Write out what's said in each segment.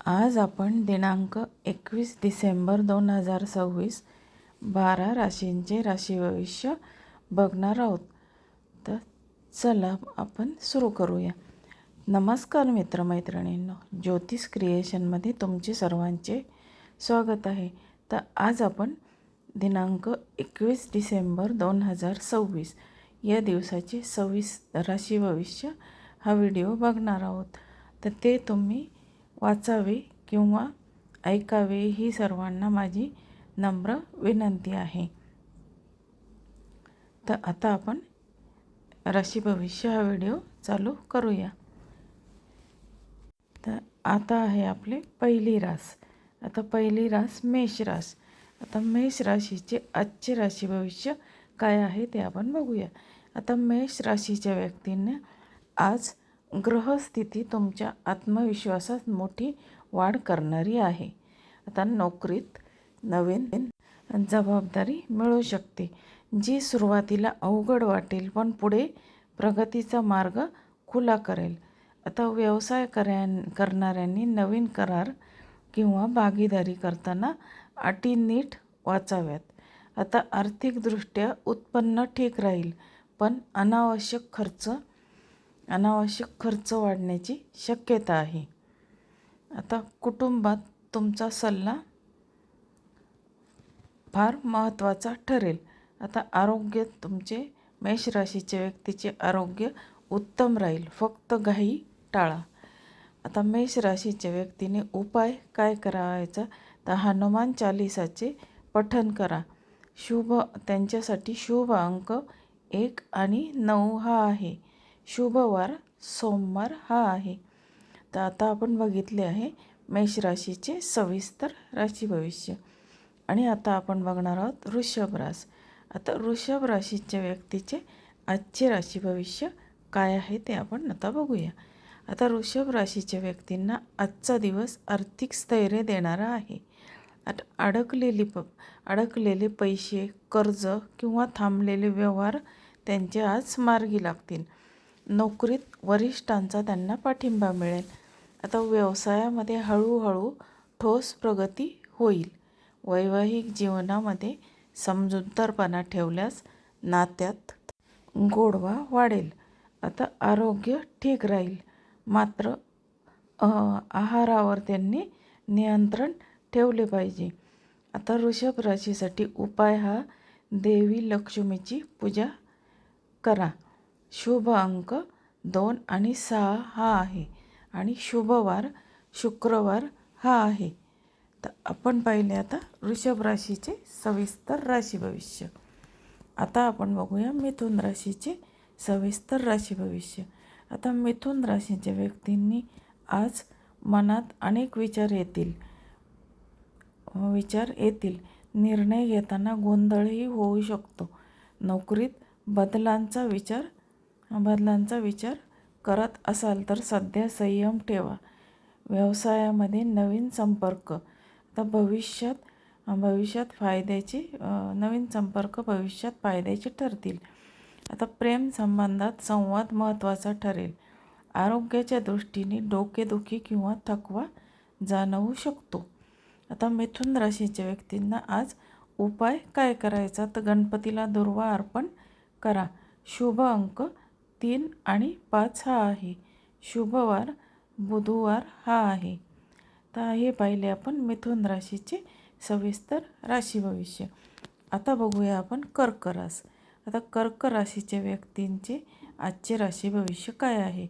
आज आपण दिनांक 21 डिसेंबर 2026 12 राशींचे राशी भविष्य बघणार आहोत. तर चला आपण सुरू करूया. नमस्कार मित्रमैत्रिणींनो, ज्योतिष क्रिएशनमध्ये तुमचे सर्वांचे स्वागत आहे. तर आज आपण दिनांक 21 डिसेंबर 2026 या दिवसाचे 26 राशी भविष्य हा व्हिडिओ बघणार आहोत. तर ते तुम्ही वाचावे किंवा ऐकावे ही सर्वांना माझी नम्र विनंती आहे. तर आता आपण राशी भविष्य हा व्हिडिओ चालू करूया. तर आता आहे आपले पहिली रास. आता पहिली रास मेष रास. आता मेष राशीचे आजचे राशी भविष्य काय आहे ते आपण बघूया. आता मेष राशीच्या व्यक्तींना आज ग्रहस्थिती तुमच्या आत्मविश्वासात मोठी वाढ करणारी आहे. आता नोकरीत नवीन जबाबदारी मिळू शकते, जी सुरुवातीला अवघड वाटेल पण पुढे प्रगतीचा मार्ग खुला करेल. आता व्यवसाय करणाऱ्यांनी नवीन करार किंवा भागीदारी करताना अटी नीट वाचाव्यात. आता आर्थिकदृष्ट्या उत्पन्न ठीक राहील, पण अनावश्यक खर्च वाढण्याची शक्यता आहे. आता कुटुंबात तुमचा सल्ला फार महत्त्वाचा ठरेल. आता आरोग्य तुमचे मेष राशीच्या व्यक्तीचे आरोग्य उत्तम राहील, फक्त घाई टाळा. आता मेष राशीच्या व्यक्तीने उपाय काय करायचा, तर हनुमान चालिसाचे पठण करा. त्यांच्यासाठी शुभ अंक 1 आणि 9 हा आहे. शुभ वार सोमवार हा आहे. तर आता आपण बघितले आहे मेष राशीचे सविस्तर राशी भविष्य. आणि आता आपण बघणार आहोत वृषभ रास. आता वृषभ राशीच्या व्यक्तीचे आजचे राशी भविष्य काय आहे ते आपण आता बघूया. आता वृषभ राशीच्या व्यक्तींना आजचा दिवस आर्थिक स्थैर्य देणारा आहे. आता अडकलेले पैसे, कर्ज किंवा थांबलेले व्यवहार त्यांचे आज मार्गी लागतील. नोकरीत वरिष्ठांचा त्यांना पाठिंबा मिळेल. आता व्यवसायामध्ये हळूहळू ठोस प्रगती होईल. वैवाहिक जीवनामध्ये समजूतदारपणा ठेवल्यास नात्यात गोडवा वाढेल. आता आरोग्य ठीक राहील, मात्र आहारावर त्यांनी नियंत्रण ठेवले पाहिजे. आता वृषभ राशीसाठी उपाय हा देवी लक्ष्मीची पूजा करा. शुभ अंक 2 आणि 6 हा आहे आणि शुभवार शुक्रवार हा आहे. तर आपण पाहिले आता वृषभ राशीचे सविस्तर राशी भविष्य. आता आपण बघूया मिथुन राशीचे सविस्तर राशी भविष्य. आता मिथुन राशीच्या व्यक्तींनी आज मनात अनेक विचार येतील. निर्णय घेताना गोंधळही होऊ शकतो. नोकरीत बदलांचा विचार करत असाल तर सध्या संयम ठेवा. व्यवसायामध्ये नवीन संपर्क आता भविष्यात फायद्याचे ठरतील. आता प्रेम संबंधात संवाद महत्त्वाचा ठरेल. आरोग्याच्या दृष्टीने डोकेदुखी किंवा थकवा जाणवू शकतो. आता मिथुन राशीच्या व्यक्तींना आज उपाय काय करायचा, तर गणपतीला दुर्वा अर्पण करा. शुभ अंक 3 आणि 5 हा आहे. शुभवार बुधवार हा आहे. तर हे पाहिले आपण मिथुन राशीचे सविस्तर राशी भविष्य. आता बघूया आपण कर्क रास. आता कर्क राशीच्या व्यक्तींचे आजचे राशी भविष्य काय आहे,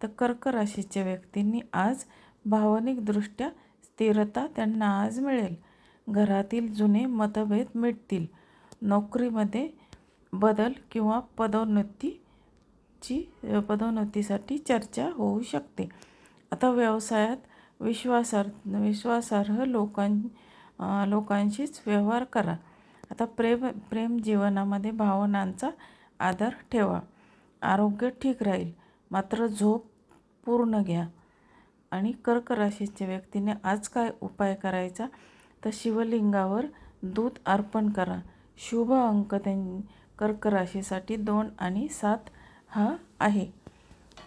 तर कर्क राशीच्या व्यक्तींनी आज भावनिकदृष्ट्या स्थिरता त्यांना आज मिळेल. घरातील जुने मतभेद मिटतील. नोकरीमध्ये बदल किंवा पदोन्नतीसाठी चर्चा होऊ शकते. आता व्यवसायात विश्वासार्ह लोकांशीच व्यवहार करा. आता प्रेम जीवनामध्ये भावनांचा आदर ठेवा. आरोग्य ठीक राहील, मात्र झोप पूर्ण घ्या. आणि कर्क राशीच्या व्यक्तीने आज काय उपाय करायचा, तर शिवलिंगावर दूध अर्पण करा. शुभ अंक कर्क राशीसाठी 2 आणि 7 हा आहे.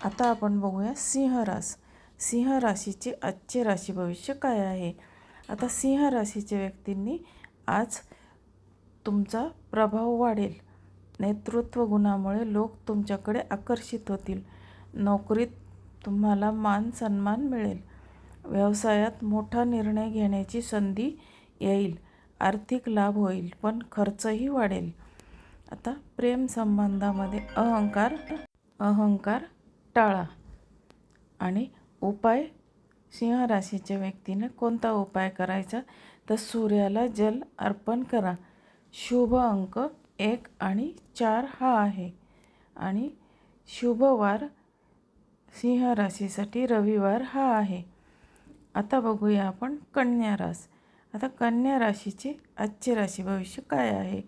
आता आपण बघूया सिंह रास. सिंह राशीचे आजचे राशी भविष्य काय आहे. आता सिंह राशीच्या व्यक्तींनी आज तुमचा प्रभाव वाढेल. नेतृत्व गुणामुळे लोक तुमच्याकडे आकर्षित होतील. नोकरीत तुम्हाला मान सन्मान मिळेल. व्यवसायात मोठा निर्णय घेण्याची संधी येईल. आर्थिक लाभ होईल, पण खर्चही वाढेल. आता प्रेम संबंधामध्ये अहंकार टाळा. आणि उपाय, सिंह राशीच्या व्यक्तीने कोणता उपाय करायचा, तर सूर्याला जल अर्पण करा. शुभ अंक 1 आणि 4 हा आहे. आणि शुभ वार सिंह राशीसाठी रविवार हा आहे. आता बघूया आपण कन्या रास. आता कन्या राशीचे आजचे राशी भविष्य काय आहे.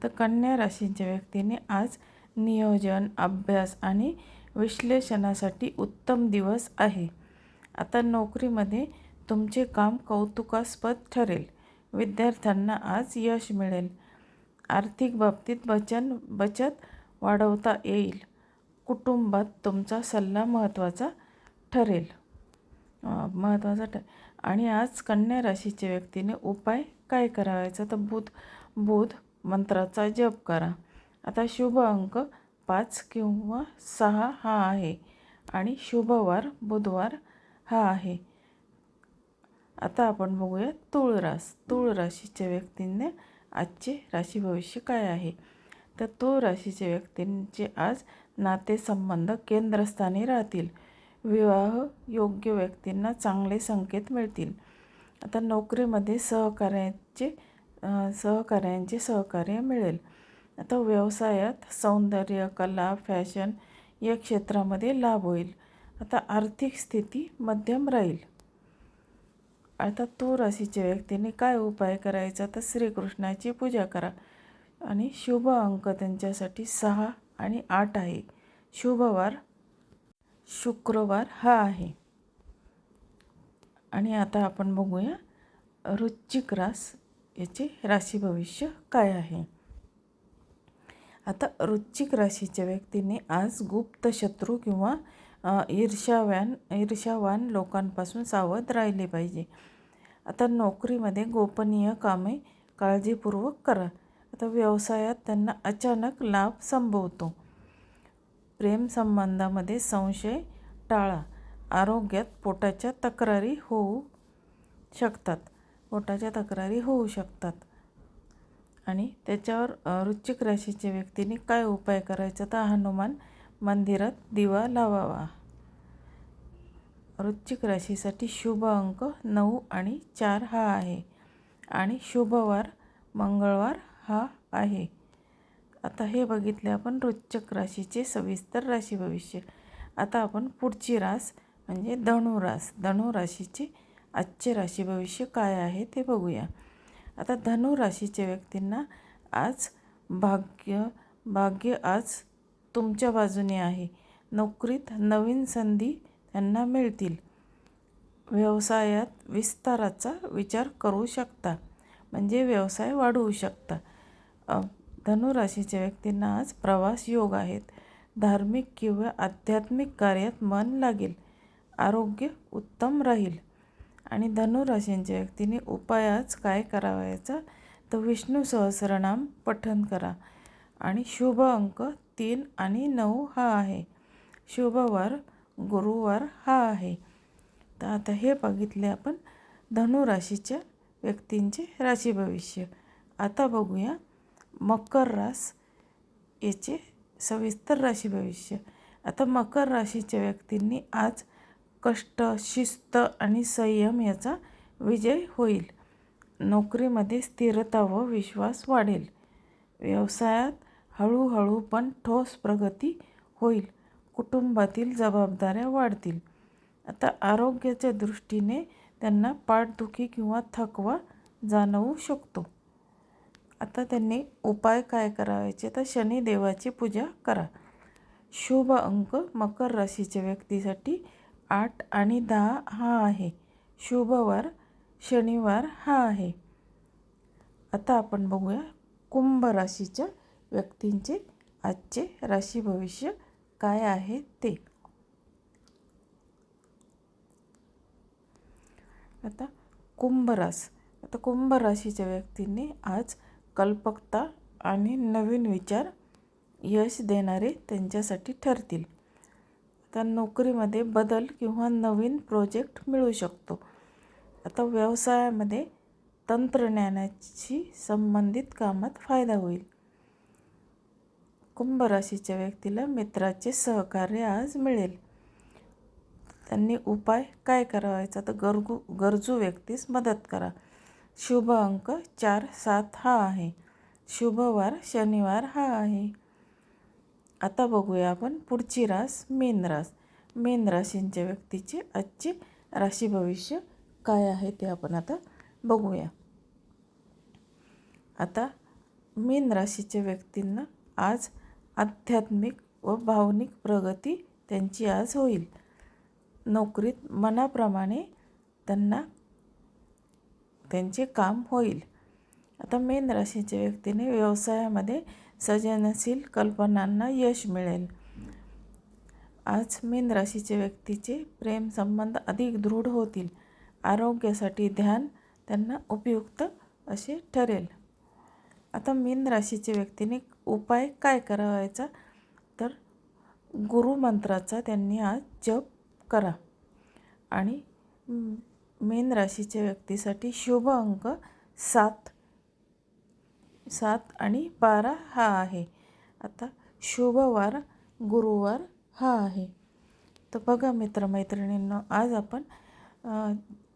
तर कन्या राशीच्या व्यक्तीने आज नियोजन, अभ्यास आणि विश्लेषणासाठी उत्तम दिवस आहे. आता नोकरीमध्ये तुमचे काम कौतुकास्पद ठरेल. विद्यार्थ्यांना आज यश मिळेल. आर्थिक बाबतीत बचत वाढवता येईल. कुटुंबात तुमचा सल्ला महत्त्वाचा ठरेल. आणि आज कन्या राशीच्या व्यक्तीने उपाय काय करायचा, तर बुध मंत्राचा जप करा. आता शुभ अंक 5 किंवा 6 हा आहे. आणि शुभवार बुधवार हा आहे. आता आपण बघूया तूळ राशीच्या व्यक्तींनी आजचे राशी भविष्य काय आहे. तर तूळ राशीच्या व्यक्तींचे आज नातेसंबंध केंद्रस्थानी राहतील. विवाह योग्य व्यक्तींना चांगले संकेत मिळतील. आता नोकरीमध्ये सहकार्यांचे सहकार्य मिळेल. आता व्यवसायात सौंदर्य, कला, फॅशन या क्षेत्रामध्ये लाभ होईल. आता आर्थिक स्थिती मध्यम राहील. आता तूळ राशीच्या व्यक्तीने काय उपाय करायचा, तर श्रीकृष्णाची पूजा करा. आणि शुभ अंक त्यांच्यासाठी 6 आणि 8 आहे. शुभवार शुक्रवार हा आहे. आणि आता आपण बघूया वृश्चिक रास याचे राशी भविष्य काय आहे. आता वृश्चिक राशीच्या व्यक्तीने आज गुप्त शत्रू किंवा ईर्ष्यावान लोकांपासून सावध राहिले पाहिजे. आता नोकरीमध्ये गोपनीय कामे काळजीपूर्वक करा. आता व्यवसायात त्यांना अचानक लाभ संभवतो. प्रेम संबंधामध्ये संशय टाळा. आरोग्यात पोटाच्या तक्रारी होऊ शकतात. आणि त्याच्यावर वृश्चिक राशीच्या व्यक्तीने काय उपाय करायचा, तर हनुमान मंदिरात दिवा लावावा. वृश्चिक राशीसाठी शुभ अंक 9 आणि 4 हा आहे. आणि शुभवार मंगळवार हा आहे. आता हे बघितले आपण वृश्चिक राशीचे सविस्तर राशी भविष्य. आता आपण पुढची रास म्हणजे धनु राशीचे आजचे राशी भविष्य काय आहे ते बघूया. आता धनु राशीच्या व्यक्तींना आज भाग्य आज तुमच्या बाजूने आहे. नोकरीत नवीन संधी त्यांना मिळतील. व्यवसायात विस्ताराचा विचार करू शकता, म्हणजे व्यवसाय वाढवू शकता. धनु राशीच्या व्यक्तींना आज प्रवास योग आहेत. धार्मिक किंवा आध्यात्मिक कार्यात मन लागेल. आरोग्य उत्तम राहील. आणि धनु राशीच्या व्यक्तीने उपाय आज काय करावायचा, तर विष्णू सहस्रनाम पठण करा. आणि शुभ अंक 3 आणि 9 हा आहे. शुभवार गुरुवार हा आहे. तर आता हे बघितले आपण धनु राशीच्या व्यक्तींचे राशी भविष्य. आता बघूया मकर रास याचे सविस्तर राशी भविष्य. आता मकर राशीच्या व्यक्तींनी आज कष्ट, शिस्त आणि संयम याचा विजय होईल. नोकरीमध्ये स्थिरता व विश्वास वाढेल. व्यवसायात हळूहळू पण ठोस प्रगती होईल. कुटुंबातील जबाबदाऱ्या वाढतील. आता आरोग्याच्या दृष्टीने त्यांना पाठदुखी किंवा थकवा जाणवू शकतो. आता त्यांनी उपाय काय करायचे, तर शनिदेवाची पूजा करा. शुभ अंक मकर राशीच्या व्यक्तीसाठी 8 आणि 10 हा आहे. शुभवार शनिवार हा आहे. आता आपण बघूया कुंभ राशीच्या व्यक्तींचे आजचे राशी भविष्य काय आहे ते. आता कुंभ रास. आता कुंभ राशीच्या व्यक्तींनी आज कल्पकता आणि नवीन विचार यश देणारे त्यांच्यासाठी ठरतील. आता नोकरीमध्ये बदल किंवा नवीन प्रोजेक्ट मिळू शकतो. आता व्यवसायामध्ये तंत्रज्ञानाशी संबंधित कामात फायदा होईल. कुंभ राशीच्या व्यक्तीला मित्राचे सहकार्य आज मिळेल. त्यांनी उपाय काय करावायचा, तर गरजू व्यक्तीस मदत करा. शुभ अंक 4, 7 हा आहे. शुभ वार शनिवार हा आहे. आता बघूया आपण पुढची रास मीन रास. मीन राशींच्या व्यक्तीचे आजचे राशी भविष्य काय आहे ते आपण आता बघूया. आता मीन राशीच्या व्यक्तींना आज आध्यात्मिक व भावनिक प्रगती त्यांची आज होईल. नोकरीत मनाप्रमाणे त्यांना त्यांचे काम होईल. आता मीन राशीच्या व्यक्तीने व्यवसायामध्ये सर्जनशील कल्पनांना यश मिळेल. आज मीन राशीच्या व्यक्तीचे प्रेमसंबंध अधिक दृढ होतील. आरोग्यासाठी ध्यान त्यांना उपयुक्त असे ठरेल. आता मीन राशीच्या व्यक्तीने उपाय काय करावायचा, तर गुरुमंत्राचा त्यांनी आज जप करा. आणि मीन राशीच्या व्यक्तीसाठी शुभ अंक 7 आणि 12 हा आहे. आता शुभ वार गुरुवार हा आहे. तर बघा मित्रमैत्रिणींनो, आज आपण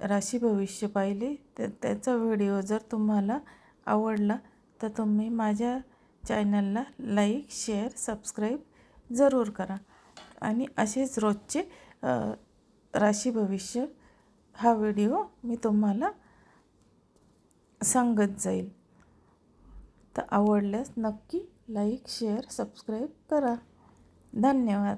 राशी भविष्य पाहिले. तर त्याचा व्हिडिओ जर तुम्हाला आवडला तर तुम्ही माझ्या चॅनलला लाईक, शेअर, सबस्क्राईब जरूर करा. आणि असेच रोजचे राशी भविष्य हा व्हिडिओ मी तुम्हाला सांगत जाईल. तर आवडल्यास नक्की लाईक, शेअर, सबस्क्राईब करा. धन्यवाद.